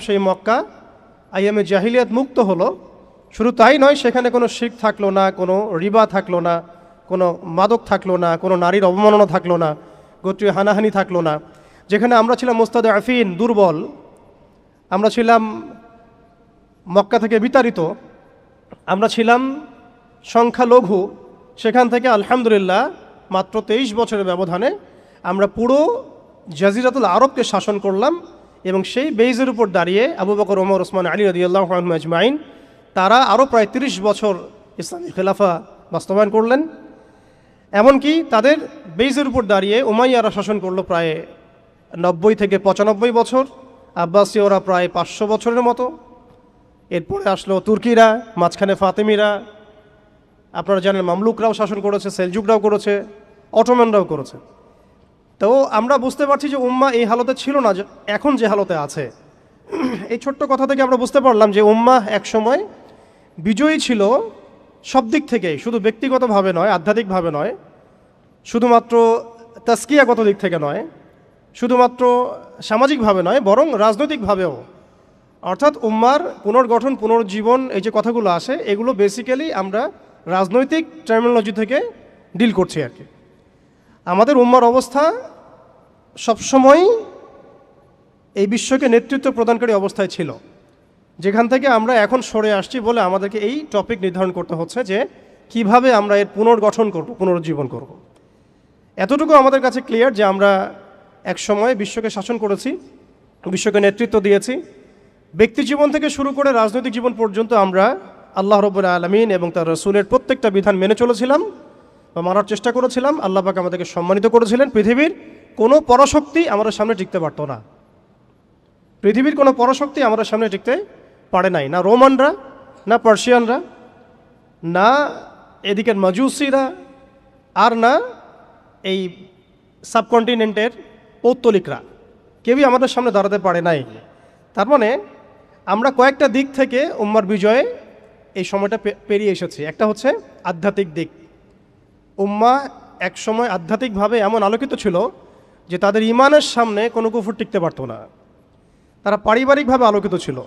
সেই মক্কা আইয়ামে জাহিলিয়াত মুক্ত হলো। শুধু তাই নয়, সেখানে কোনো শিরক থাকলো না, কোনো রিবা থাকলো না, কোনো মাদক থাকলো না, কোনো নারীর অবমাননা থাকলো না, গোত্রীয় হানাহানি থাকলো না। যেখানে আমরা ছিলাম মুস্তাদআফিন, দুর্বল, আমরা ছিলাম মক্কা থেকে বিতাড়িত, আমরা ছিলাম সংখ্যালঘু, সেখান থেকে আলহামদুলিল্লাহ মাত্র 23 বছরের ব্যবধানে আমরা পুরো জাজিরাতুল আরবকে শাসন করলাম। এবং সেই বেইজের উপর দাঁড়িয়ে আবু বকর, ওমর, ওসমান, আলী রাদিয়াল্লাহু আনহুম আজমাইন তারা আরও প্রায় 30 বছর ইসলামী খেলাফা বাস্তবায়ন করলেন। এমনকি তাদের বেইজের উপর দাঁড়িয়ে উমাইয়ারা শাসন করলো প্রায় 90 থেকে 95 বছর, আব্বাসীয়রা প্রায় 500 বছরের মতো। এরপরে আসলো তুর্কিরা, মাঝখানে ফাতেমিরা, আপনারা জানেন মামলুকরাও শাসন করেছে, সেলজুকরাও করেছে, অটোম্যানরাও করেছে। তো আমরা বুঝতে পারছি যে উম্মাহ এই হালতে ছিল না এখন যে হালতে আছে। এই ছোট্ট কথা থেকে আমরা বুঝতে পারলাম যে উম্মাহ একসময় বিজয়ী ছিল সব দিক থেকে, শুধু ব্যক্তিগতভাবে নয়, আধ্যাত্মিকভাবে নয়, শুধুমাত্র তাসকিয়াগত দিক থেকে নয়, শুধুমাত্র সামাজিকভাবে নয়, বরং রাজনৈতিকভাবেও। অর্থাৎ উম্মার পুনর্গঠন, পুনর্জীবন, এই যে কথাগুলো আসে, এগুলো বেসিক্যালি আমরা রাজনৈতিক টার্মিনোলজি থেকে ডিল করছি আর কি। আমাদের উম্মার অবস্থা সবসময় এই বিশ্বকে নেতৃত্ব প্রদানকারী অবস্থায় ছিল, যেখান থেকে আমরা এখন সরে আসছি বলে আমাদেরকে এই টপিক নির্ধারণ করতে হচ্ছে যে কিভাবে আমরা এর পুনর্গঠন করব, পুনরুজ্জীবন করব। এতটুকু আমাদের কাছে ক্লিয়ার যে আমরা এক সময় বিশ্বকে শাসন করেছি, বিশ্বকে নেতৃত্ব দিয়েছি। ব্যক্তি জীবন থেকে শুরু করে রাজনৈতিক জীবন পর্যন্ত আমরা আল্লাহ রাব্বুল আলামিন এবং তার রাসূলের প্রত্যেকটা বিধান মেনে চলেছিলাম বা মানার চেষ্টা করেছিলাম। আল্লাহ পাক আমাদেরকে সম্মানিত করেছিলেন। পৃথিবীর কোনো পরাশক্তি আমাদের সামনে টিকতে পারতো না, পৃথিবীর কোনো পরাশক্তি আমাদের সামনে টিকতে পারে নাই, না রোমানরা, না পার্সিয়ানরা, না এদিকের মাজুসিরা, আর না এই সাবকন্টিনেন্টের পৌত্তলিকরা, কেউই আমাদের সামনে দাঁড়াতে পারে নাই। তার মানে আমরা কয়েকটা দিক থেকে উম্মার বিজয়ে এই সময়টা পেরিয়ে এসেছি। একটা হচ্ছে আধ্যাত্মিক দিক। উম্মাহ এক সময় আধ্যাত্মিকভাবে এমন আলোকিত ছিল যে তাদের ঈমানের সামনে কোনো কুফর টিকতে পারতো না। তারা পারিবারিকভাবে আলোকিত ছিল,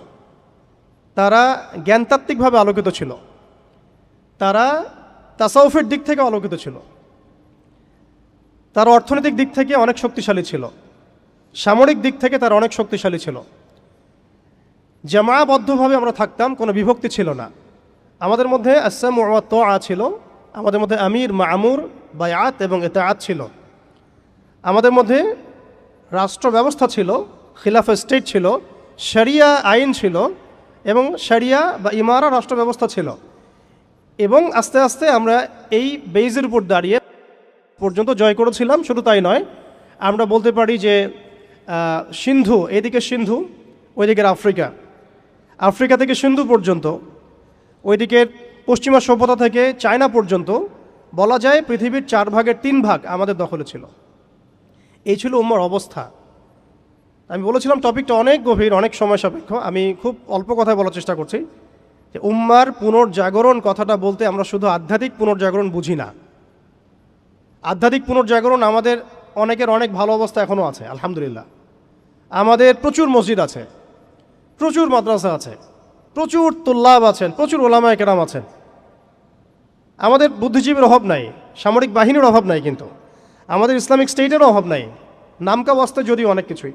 তারা জ্ঞানতাত্ত্বিকভাবে আলোকিত ছিল, তারা তাসাউফের দিক থেকে আলোকিত ছিল, তারা অর্থনৈতিক দিক থেকে অনেক শক্তিশালী ছিল, সামরিক দিক থেকে তারা অনেক শক্তিশালী ছিল। জামাবদ্ধভাবে আমরা থাকতাম, কোনো বিভক্তি ছিল না। আমাদের মধ্যে আসসাম ওয়া তাআ ছিল, আমাদের মধ্যে আমির, মামুর, বায়াত এবং ইতাআত ছিল। আমাদের মধ্যে রাষ্ট্র ব্যবস্থা ছিল, খিলাফা স্টেট ছিল, শরিয়া আইন ছিল এবং শরিয়া বা ইমারা রাষ্ট্র ব্যবস্থা ছিল। এবং আস্তে আস্তে আমরা এই বেইজের উপর দাঁড়িয়ে পর্যন্ত জয় করেছিলাম। শুধু তাই নয়, আমরা বলতে পারি যে সিন্ধু, এদিকে সিন্ধু, ওইদিকের আফ্রিকা, আফ্রিকা থেকে সিন্ধু পর্যন্ত, ওইদিকের পশ্চিমা সভ্যতা থেকে চায়না পর্যন্ত, বলা যায় পৃথিবীর 4 ভাগের 3 ভাগ আমাদের দখলে ছিল। এই ছিল উম্মার অবস্থা। আমি বলেছিলাম টপিকটা অনেক গভীর, অনেক সময় সাপেক্ষ। আমি খুব অল্প কথায় বলার চেষ্টা করছি যে উম্মার পুনর্জাগরণ কথাটা বলতে আমরা শুধু আধ্যাত্মিক পুনর্জাগরণ বুঝি না। আধ্যাত্মিক পুনর্জাগরণ আমাদের অনেকের অনেক ভালো অবস্থা এখনও আছে, আলহামদুলিল্লাহ। আমাদের প্রচুর মসজিদ আছে, প্রচুর মাদ্রাসা আছে, প্রচুর তুল্লাব আছেন, প্রচুর ওলামায়ে কেরাম আছেন। আমাদের বুদ্ধিজীবীর অভাব নাই, সামরিক বাহিনীর অভাব নাই, কিন্তু আমাদের ইসলামিক স্টেটেরও অভাব নাই, নামকা বাস্তে যদিও অনেক কিছুই।